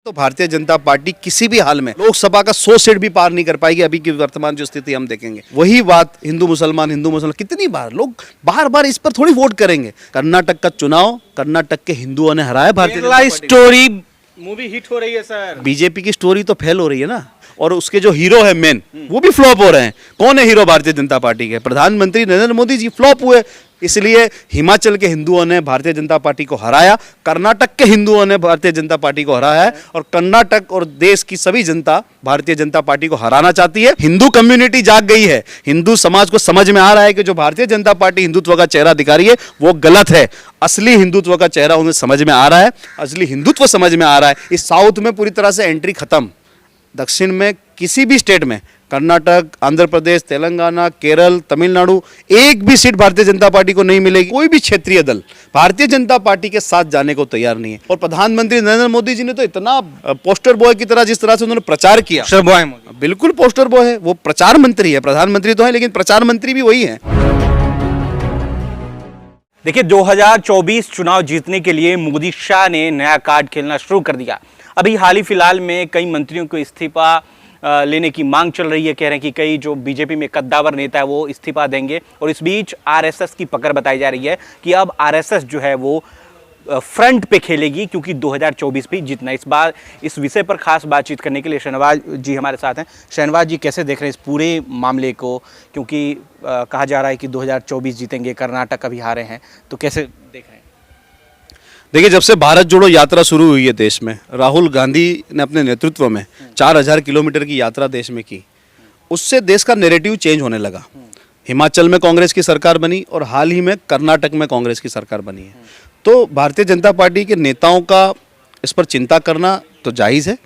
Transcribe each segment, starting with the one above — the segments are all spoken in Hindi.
तो भारतीय जनता पार्टी किसी भी हाल में लोकसभा का 100 सीट भी पार नहीं कर पाएगी। अभी की वर्तमान जो स्थिति हम देखेंगे, वही बात हिंदू मुसलमान कितनी बार लोग बार बार इस पर थोड़ी वोट करेंगे। कर्नाटक का चुनाव कर्नाटक के हिंदुओं ने हराया। Bharatiya Janata party story movie hit हो रही है सर। बीजेपी की स्टोरी तो फेल हो रही है ना, और उसके जो हीरो है मेन वो भी फ्लॉप हो रहे हैं। कौन है हीरो भारतीय जनता पार्टी के? प्रधानमंत्री नरेंद्र मोदी जी फ्लॉप हुए। इसलिए हिमाचल के हिंदुओं ने भारतीय जनता पार्टी को हराया, कर्नाटक के हिंदुओं ने भारतीय जनता पार्टी को हराया है, और कर्नाटक और देश की सभी जनता भारतीय जनता पार्टी को हराना चाहती है। हिंदू कम्युनिटी जाग गई है, हिंदू समाज को समझ में आ रहा है कि जो भारतीय जनता पार्टी हिंदुत्व का चेहरा दिखा रही है वो गलत है। असली हिंदुत्व का चेहरा उन्हें समझ में आ रहा है, असली हिंदुत्व समझ में आ रहा है। इस साउथ में पूरी तरह से एंट्री खत्म। दक्षिण में किसी भी स्टेट में, कर्नाटक, आंध्र प्रदेश, तेलंगाना, केरल, तमिलनाडु, एक भी सीट भारतीय जनता पार्टी को नहीं मिलेगी। कोई भी क्षेत्रीय दल भारतीय जनता पार्टी के साथ जाने को तैयार नहीं है। और प्रधानमंत्री नरेंद्र मोदी जी ने तो इतना पोस्टर बॉय की तरह जिस तरह से उन्होंने प्रचार किया, पोस्टर बॉय बिल्कुल पोस्टर बॉय है। वो प्रचार मंत्री है, प्रधानमंत्री तो है लेकिन प्रचार मंत्री भी वही है। देखिए 2024 चुनाव जीतने के लिए मोदी शाह ने नया कार्ड खेलना शुरू कर दिया। अभी हाल ही फिलहाल में कई मंत्रियों को इस्तीफा लेने की मांग चल रही है। कह रहे हैं कि कई जो बीजेपी में कद्दावर नेता है वो इस्तीफा देंगे। और इस बीच आरएसएस की पकड़ बताई जा रही है कि अब आरएसएस जो है वो फ्रंट पे खेलेगी, क्योंकि 2024 भी जीतना। इस बार इस विषय पर खास बातचीत करने के लिए शहनवाज जी हमारे साथ हैं। शहनवाज जी, कैसे देख रहे हैं इस पूरे मामले को? क्योंकि कहा जा रहा है कि 2024 जीतेंगे, कर्नाटक अभी हारे हैं, तो कैसे देख रहे हैं? देखिए, जब से भारत जोड़ो यात्रा शुरू हुई है देश में, राहुल गांधी ने अपने नेतृत्व में 4000 किलोमीटर की यात्रा देश में की, उससे देश का नैरेटिव चेंज होने लगा। हिमाचल में कांग्रेस की सरकार बनी और हाल ही में कर्नाटक में कांग्रेस की सरकार बनी है। तो भारतीय जनता पार्टी के नेताओं का इस पर चिंता करना तो जायज़ है,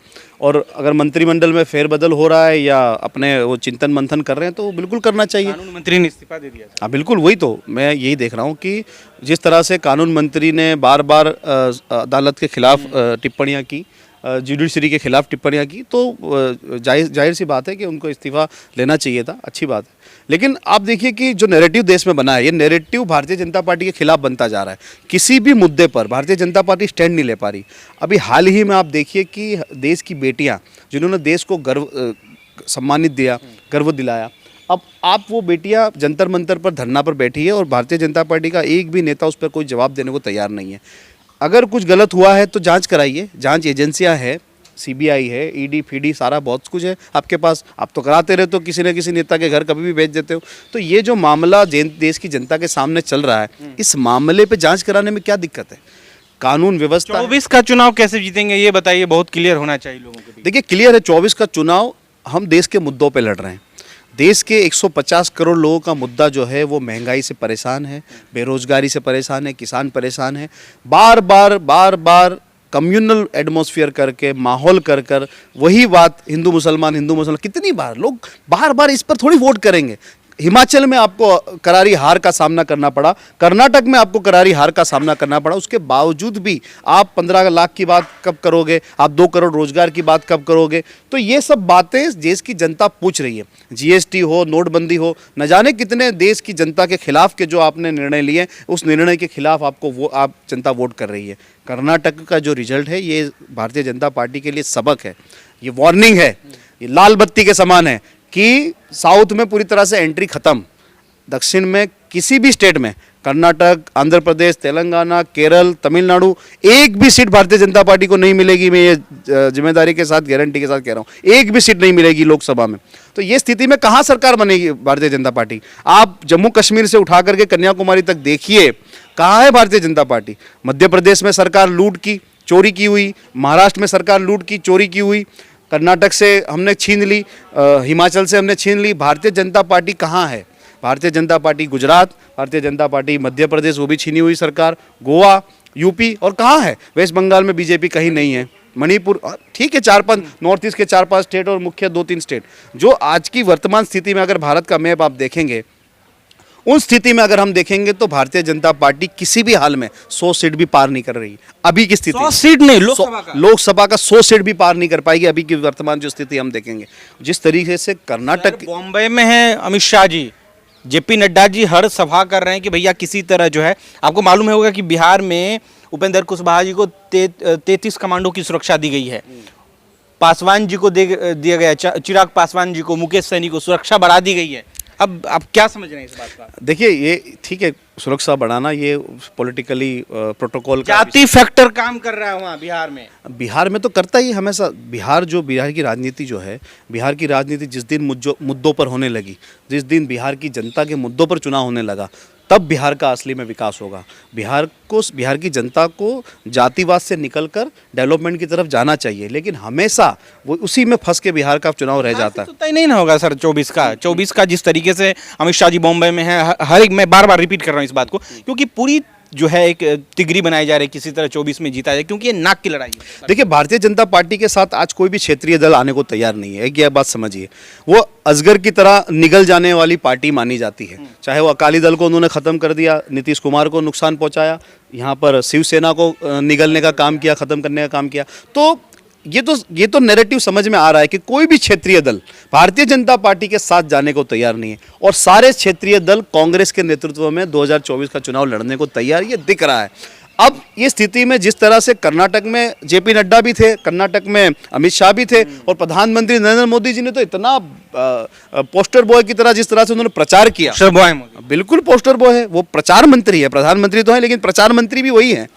और अगर मंत्रिमंडल में फेरबदल हो रहा है या अपने वो चिंतन मंथन कर रहे हैं तो बिल्कुल करना चाहिए। कानून मंत्री ने इस्तीफा दे दिया। हाँ बिल्कुल, वही तो मैं यही देख रहा हूँ कि जिस तरह से कानून मंत्री ने बार बार अदालत के खिलाफ टिप्पणियाँ की, जुडिशरी के खिलाफ टिप्पणियाँ की, तो जाहिर सी बात है कि उनको इस्तीफा लेना चाहिए था। अच्छी बात है। लेकिन आप देखिए कि जो नैरेटिव देश में बना है, ये नैरेटिव भारतीय जनता पार्टी के खिलाफ बनता जा रहा है। किसी भी मुद्दे पर भारतीय जनता पार्टी स्टैंड नहीं ले पा रही। अभी हाल ही में आप देखिए कि देश की बेटियां जिन्होंने देश को गर्व सम्मानित दिया, गर्व दिलाया, अब आप वो बेटियां जंतर मंतर पर धरना पर बैठी है और भारतीय जनता पार्टी का एक भी नेता उस पर कोई जवाब देने को तैयार नहीं है। अगर कुछ गलत हुआ है तो जांच कराइए, जांच एजेंसियां हैं, सीबीआई है, ईडी फीडी सारा बहुत कुछ है आपके पास। आप तो कराते रहते हो, किसी न किसी नेता के घर कभी भी भेज देते हो। तो ये जो मामला देश की जनता के सामने चल रहा है, इस मामले पे जांच कराने में क्या दिक्कत है? कानून व्यवस्था। 24 का चुनाव कैसे जीतेंगे ये बताइए, बहुत क्लियर होना चाहिए लोगों को। देखिए क्लियर है, 24 का चुनाव हम देश के मुद्दों पे लड़ रहे हैं। देश के 150 करोड़ लोगों का मुद्दा जो है वो महंगाई से परेशान है, बेरोजगारी से परेशान है, किसान परेशान है। बार बार कम्युनल एटमॉस्फेयर करके, माहौल कर वही बात हिंदू मुसलमान कितनी बार लोग बार बार इस पर थोड़ी वोट करेंगे। हिमाचल में आपको करारी हार का सामना करना पड़ा, कर्नाटक में आपको करारी हार का सामना करना पड़ा, उसके बावजूद भी आप 15 लाख की बात कब करोगे? आप 2 करोड़ रोजगार की बात कब करोगे? तो ये सब बातें देश की जनता पूछ रही है। जीएसटी हो, नोटबंदी हो, न जाने कितने देश की जनता के खिलाफ के जो आपने निर्णय लिए, उस निर्णय के खिलाफ आप जनता वोट कर रही है। कर्नाटक का जो रिजल्ट है ये भारतीय जनता पार्टी के लिए सबक है, ये वार्निंग है, ये लाल बत्ती के समान है कि साउथ में पूरी तरह से एंट्री खत्म। दक्षिण में किसी भी स्टेट में, कर्नाटक, आंध्र प्रदेश, तेलंगाना, केरल, तमिलनाडु, एक भी सीट भारतीय जनता पार्टी को नहीं मिलेगी। मैं ये जिम्मेदारी के साथ, गारंटी के साथ कह रहा हूँ, एक भी सीट नहीं मिलेगी लोकसभा में। तो ये स्थिति में कहाँ सरकार बनेगी भारतीय जनता पार्टी? आप जम्मू कश्मीर से उठा करके कन्याकुमारी तक देखिए, कहाँ है भारतीय जनता पार्टी? मध्य प्रदेश में सरकार लूट की, चोरी की हुई, महाराष्ट्र में सरकार लूट की, चोरी की हुई, कर्नाटक से हमने छीन ली, हिमाचल से हमने छीन ली। भारतीय जनता पार्टी कहाँ है? भारतीय जनता पार्टी गुजरात, भारतीय जनता पार्टी मध्य प्रदेश, वो भी छीनी हुई सरकार, गोवा, यूपी, और कहाँ है? वेस्ट बंगाल में बीजेपी कहीं नहीं है, मणिपुर, ठीक है 4-5 नॉर्थ ईस्ट के 4-5 स्टेट और मुख्य 2-3 स्टेट। जो आज की वर्तमान स्थिति में अगर भारत का मैप आप देखेंगे, उस स्थिति में अगर हम देखेंगे तो भारतीय जनता पार्टी किसी भी हाल में 100 सीट भी पार नहीं कर रही। अभी की स्थिति 100 सीट नहीं, लोकसभा का 100 सीट भी पार नहीं कर पाएगी। अभी की वर्तमान जो स्थिति हम देखेंगे, जिस तरीके से कर्नाटक, बॉम्बे में है अमित शाह जी, जेपी नड्डा जी हर सभा कर रहे हैं कि भैया किसी तरह जो है, आपको मालूम होगा कि बिहार में उपेंद्र कुशवाहा जी को 33 कमांडो की सुरक्षा दी गई है, पासवान जी को दिया गया, चिराग पासवान जी को, मुकेश सैनी को सुरक्षा बढ़ा दी गई है। अब आप क्या समझ रहे हैं इस बात का? देखिए ये ठीक है, सुरक्षा बढ़ाना ये पॉलिटिकली प्रोटोकॉल का जाति फैक्टर काम कर रहा है वहाँ बिहार में। बिहार में तो करता ही हमेशा। बिहार की राजनीति जो है, बिहार की राजनीति जिस दिन मुद्दों पर होने लगी, जिस दिन बिहार की जनता के मुद्दों पर चुनाव होने लगा, तब बिहार का असली में विकास होगा। बिहार की जनता को जातिवाद से निकलकर डेवलपमेंट की तरफ जाना चाहिए, लेकिन हमेशा वो उसी में फंस के बिहार का चुनाव रह जाता है। तो तय नहीं ना होगा सर 24 का जिस तरीके से अमित शाह जी बॉम्बे में है, हर एक, मैं बार बार रिपीट कर रहा हूँ इस बात को, क्योंकि पूरी जो है एक तिगरी बनाई जा रही है किसी तरह 24 में जीता जाए, क्योंकि ये नाक की लड़ाई है। देखिए भारतीय जनता पार्टी के साथ आज कोई भी क्षेत्रीय दल आने को तैयार नहीं है, यह बात समझिए। वो अजगर की तरह निगल जाने वाली पार्टी मानी जाती है। चाहे वो अकाली दल को उन्होंने खत्म कर दिया, नीतीश कुमार को नुकसान पहुंचाया, यहाँ पर शिवसेना को निगलने का काम किया, खत्म करने का काम किया। तो ये तो नैरेटिव समझ में आ रहा है कि कोई भी क्षेत्रीय दल भारतीय जनता पार्टी के साथ जाने को तैयार नहीं है, और सारे क्षेत्रीय दल कांग्रेस के नेतृत्व में 2024 का चुनाव लड़ने को तैयार, ये दिख रहा है। अब ये स्थिति में जिस तरह से कर्नाटक में जेपी नड्डा भी थे, कर्नाटक में अमित शाह भी थे, और प्रधानमंत्री नरेंद्र मोदी जी ने तो इतना पोस्टर बॉय की तरह जिस तरह से उन्होंने प्रचार किया, बिल्कुल पोस्टर बॉय है वो, प्रचार मंत्री है, प्रधानमंत्री तो है लेकिन प्रचार मंत्री भी वही है।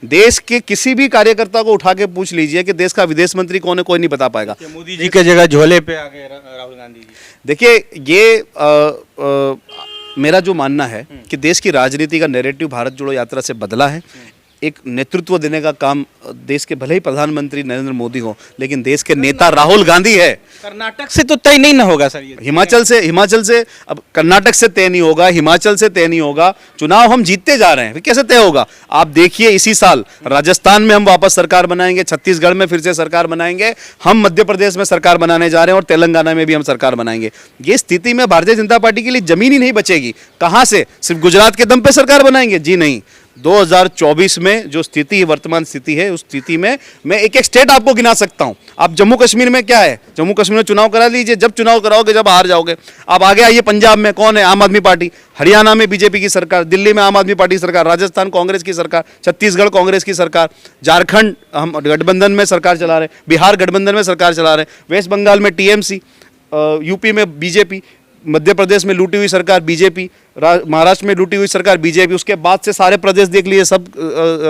देश के किसी भी कार्यकर्ता को उठा के पूछ लीजिए कि देश का विदेश मंत्री कौन है, कोई नहीं बता पाएगा। मोदी जी के जगह झोले पे आ गए राहुल गांधी जी। देखिए ये मेरा जो मानना है कि देश की राजनीति का नैरेटिव भारत जोड़ो यात्रा से बदला है। एक नेतृत्व देने का काम देश के भले ही प्रधानमंत्री नरेंद्र मोदी हो, लेकिन देश के नेता राहुल गांधी है। कर्नाटक से तो तय नहीं ना होगा सर ये। हिमाचल से अब कर्नाटक से तय नहीं होगा, हिमाचल से तय नहीं होगा। चुनाव हम जीतते जा रहे हैं, फिर कैसे तय होगा? आप देखिए इसी साल राजस्थान में हम वापस सरकार बनाएंगे, छत्तीसगढ़ में फिर से सरकार बनाएंगे, हम मध्य प्रदेश में सरकार बनाने जा रहे हैं, और तेलंगाना में भी हम सरकार बनाएंगे। ये स्थिति में भारतीय जनता पार्टी के लिए जमीन ही नहीं बचेगी। कहां से? सिर्फ गुजरात के दम पे सरकार बनाएंगे? जी नहीं। 2024 में जो स्थिति, वर्तमान स्थिति है, उस स्थिति में मैं एक एक स्टेट आपको गिना सकता हूं। आप जम्मू कश्मीर में क्या है, जम्मू कश्मीर में चुनाव करा लीजिए, जब चुनाव कराओगे जब हार जाओगे। आप आगे आइए, पंजाब में कौन है? आम आदमी पार्टी। हरियाणा में बीजेपी की सरकार, दिल्ली में आम आदमी पार्टी की सरकार, राजस्थान कांग्रेस की सरकार, छत्तीसगढ़ कांग्रेस की सरकार, झारखंड हम गठबंधन में सरकार चला रहे हैं, बिहार गठबंधन में सरकार चला रहे हैं, वेस्ट बंगाल में टीएमसी, यूपी में बीजेपी, मध्य प्रदेश में लूटी हुई सरकार बीजेपी, महाराष्ट्र में लूटी हुई सरकार बीजेपी, उसके बाद से सारे प्रदेश देख लिए, सब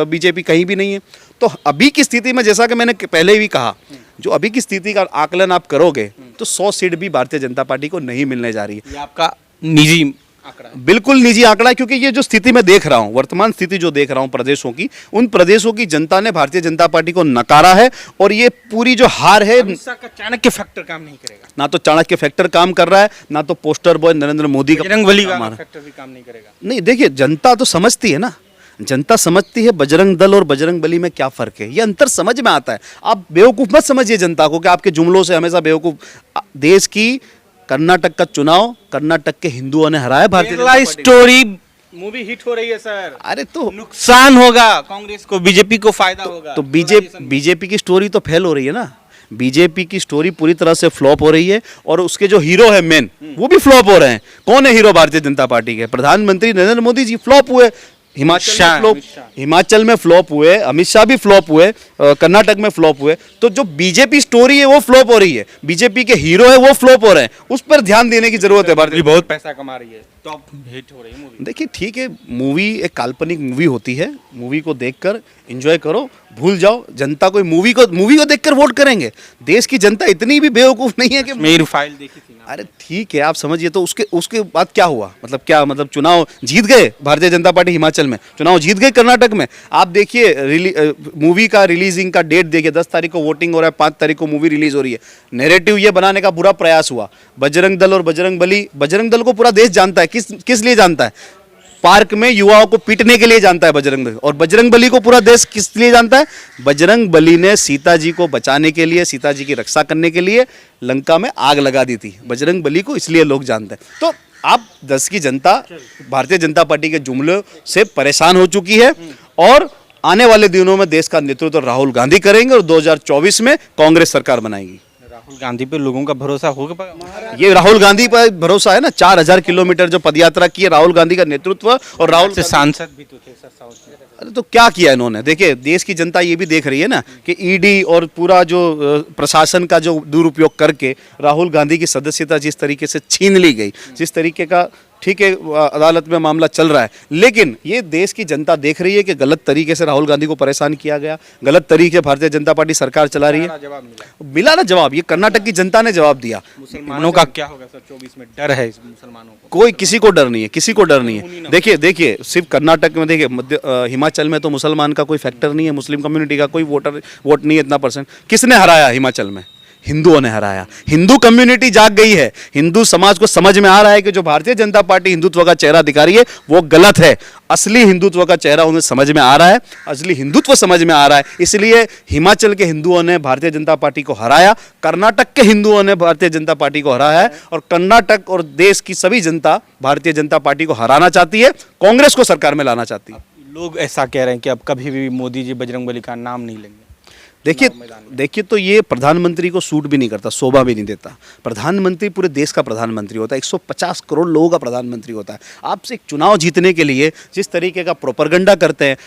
बीजेपी, कहीं भी नहीं है। तो अभी की स्थिति में, जैसा कि मैंने पहले भी कहा, जो अभी की स्थिति का आकलन आप करोगे तो 100 सीट भी भारतीय जनता पार्टी को नहीं मिलने जा रही है। ये आपका निजी आंकड़ा है? बिल्कुल निजी आंकड़ा है, क्योंकि ये जो स्थिति मैं देख रहा हूं, वर्तमान स्थिति जो देख रहा हूं प्रदेशों की, उन प्रदेशों की जनता ने भारतीय जनता पार्टी को नकारा है, और ये पूरी जो हार है, का चाणक्य फैक्टर काम नहीं करेगा। ना तो चाणक्य फैक्टर काम कर रहा है, ना तो पोस्टर बॉय नरेंद्र मोदी का बजरंगबली का फैक्टर भी काम नहीं करेगा। नहीं, देखिए जनता तो समझती है ना, जनता समझती है बजरंग दल और बजरंग बली में क्या फर्क है, ये अंतर समझ में आता है। आप बेवकूफ मत समझिए जनता को कि आपके जुमलों से हमेशा बेवकूफ। देश की कर्नाटक का चुनाव कर्नाटक के हिंदुओं ने हराया Bharatiya Janata party. Story movie hit हो रही है सर। अरे तो नुकसान होगा कांग्रेस को, बीजेपी को फायदा होगा। तो बीजेपी की स्टोरी तो फेल हो रही है ना, बीजेपी की स्टोरी पूरी तरह से फ्लॉप हो रही है, और उसके जो हीरो है मेन, वो भी फ्लॉप हो रहे हैं। कौन है हीरो भारतीय जनता पार्टी के? प्रधानमंत्री नरेंद्र मोदी जी फ्लॉप हुए, हिमाचल में फ्लॉप हुए, अमित शाह भी फ्लॉप हुए, कर्नाटक में फ्लॉप हुए। तो जो बीजेपी स्टोरी है वो फ्लॉप हो रही है, बीजेपी के हीरो है वो फ्लॉप हो रहे हैं, उस पर ध्यान देने की जरूरत है। भारतीय बहुत पैसा कमा रही है, टॉप हिट हो रही है मूवी। देखिए ठीक है, मूवी एक काल्पनिक मूवी होती है, मूवी को देखकर एंजॉय करो, भूल जाओ। जनता कोई मूवी को देखकर वोट करेंगे? देश की जनता इतनी भी बेवकूफ नहीं है कि मेरी फाइल देखी थी ना। अरे ठीक है, आप समझिए। तो उसके बाद क्या हुआ? मतलब चुनाव जीत गए भारतीय जनता पार्टी, हिमाचल में चुनाव जीत गए, कर्नाटक में आप देखिए मूवी का रिलीजिंग का डेट देखिए, 10 तारीख को वोटिंग हो रहा है, 5 तारीख को मूवी रिलीज हो रही है। नैरेटिव ये बनाने का बुरा प्रयास हुआ, बजरंग दल और बजरंग बली। बजरंग दल को पूरा देश जानता है, किस लिए जानता है? पार्क में युवाओं को पीटने के लिए जानता है बजरंग बली। और बजरंग बली को पूरा देश किस लिए जानता है? बजरंग बली ने सीता जी को बचाने के लिए, सीता जी की रक्षा करने के लिए लंका में आग लगा दी थी। बजरंग बली को इसलिए लोग जानते हैं। तो अब देश की जनता भारतीय जनता पार्टी के जुमलों से परेशान हो चुकी है, और आने वाले दिनों में देश का नेतृत्व राहुल गांधी करेंगे, और 2024 में कांग्रेस सरकार बनाएगी। राहुल गांधी पे लोगों का भरोसा होगा? ये राहुल गांधी पर भरोसा है ना। 4000 किलोमीटर जो पदयात्रा की है, राहुल गांधी का नेतृत्व और राहुल से सांसद भी तो थे सर साउथ में। अरे तो क्या किया इन्होंने? देखिए, देश की जनता ये भी देख रही है ना कि ईडी और पूरा जो प्रशासन का जो दुरुपयोग करके राहुल गांधी की सदस्यता जिस तरीके से छीन ली गई, जिस तरीके का, ठीक है, अदालत में मामला चल रहा है, लेकिन ये देश की जनता देख रही है कि गलत तरीके से राहुल गांधी को परेशान किया गया, गलत तरीके से भारतीय जनता पार्टी सरकार चला रही है। जवाब मिला ना जवाब, ये कर्नाटक की जनता ने जवाब दिया। मुसलमानों का क्या होगा सर? 24 में डर है इस मुसलमानों को? कोई किसी को डर नहीं है, किसी को डर नहीं है। देखिए सिर्फ कर्नाटक में देखिए, हिमाचल में तो मुसलमान का कोई फैक्टर नहीं है, मुस्लिम कम्युनिटी का कोई वोट नहीं है इतना परसेंट। किसने हराया हिमाचल में? हिंदुओं ने हराया। हिंदू कम्युनिटी जाग गई है, हिंदू समाज को समझ में आ रहा है कि जो भारतीय जनता पार्टी हिंदुत्व का चेहरा दिखा रही है वो गलत है। असली हिंदुत्व का चेहरा उन्हें समझ में आ रहा है, असली हिंदुत्व समझ में आ रहा है। इसलिए हिमाचल के हिंदुओं ने भारतीय जनता पार्टी को हराया, कर्नाटक के हिंदुओं ने भारतीय जनता पार्टी को हराया है, और कर्नाटक और देश की सभी जनता भारतीय जनता पार्टी को हराना चाहती है, कांग्रेस को सरकार में लाना चाहती है। लोग ऐसा कह रहे हैं कि अब कभी भी मोदी जी बजरंगबली का नाम नहीं लेंगे। देखिए तो ये प्रधानमंत्री को सूट भी नहीं करता, शोभा भी नहीं देता। प्रधानमंत्री पूरे देश का प्रधानमंत्री होता है, 150 करोड़ लोगों का प्रधानमंत्री होता है। आपसे एक चुनाव जीतने के लिए जिस तरीके का प्रोपेगेंडा करते हैं,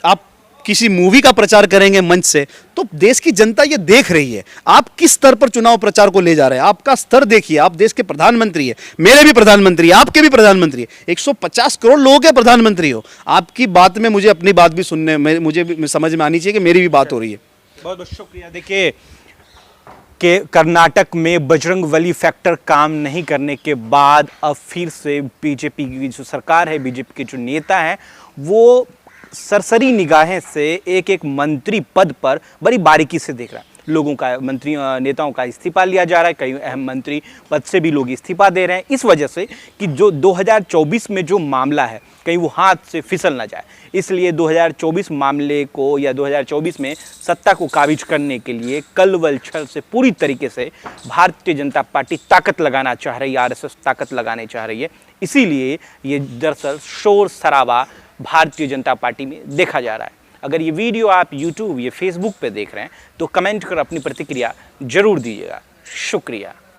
आप किसी मूवी का प्रचार करेंगे मंच से, तो देश की जनता ये देख रही है आप किस स्तर पर चुनाव प्रचार को ले जा रहे हैं। आपका स्तर देखिए, आप देश के प्रधानमंत्री है, मेरे भी प्रधानमंत्री, आपके भी प्रधानमंत्री है, 150 करोड़ लोगों के प्रधानमंत्री हो। आपकी बात में मुझे अपनी बात भी सुनने में, मुझे भी समझ में आनी चाहिए कि मेरी भी बात हो रही है। बहुत बहुत शुक्रिया। देखिए कि कर्नाटक में बजरंगबली फैक्टर काम नहीं करने के बाद अब फिर से बीजेपी की जो सरकार है, बीजेपी के जो नेता हैं, वो सरसरी निगाहें से एक एक मंत्री पद पर बड़ी बारीकी से देख रहा है। लोगों का, मंत्री नेताओं का इस्तीफा लिया जा रहा है, कई अहम मंत्री पद से भी लोग इस्तीफा दे रहे हैं, इस वजह से कि जो 2024 में जो मामला है कहीं वो हाथ से फिसल ना जाए। इसलिए 2024 मामले को, या 2024 में सत्ता को काबिज करने के लिए कलवल छल से पूरी तरीके से भारतीय जनता पार्टी ताकत लगाना चाह रही है, आरएसएस ताकत लगाने चाह रही है। इसीलिए ये दरअसल शोर शराबा भारतीय जनता पार्टी में देखा जा रहा है। अगर ये वीडियो आप YouTube या Facebook पे देख रहे हैं तो कमेंट कर अपनी प्रतिक्रिया जरूर दीजिएगा। शुक्रिया।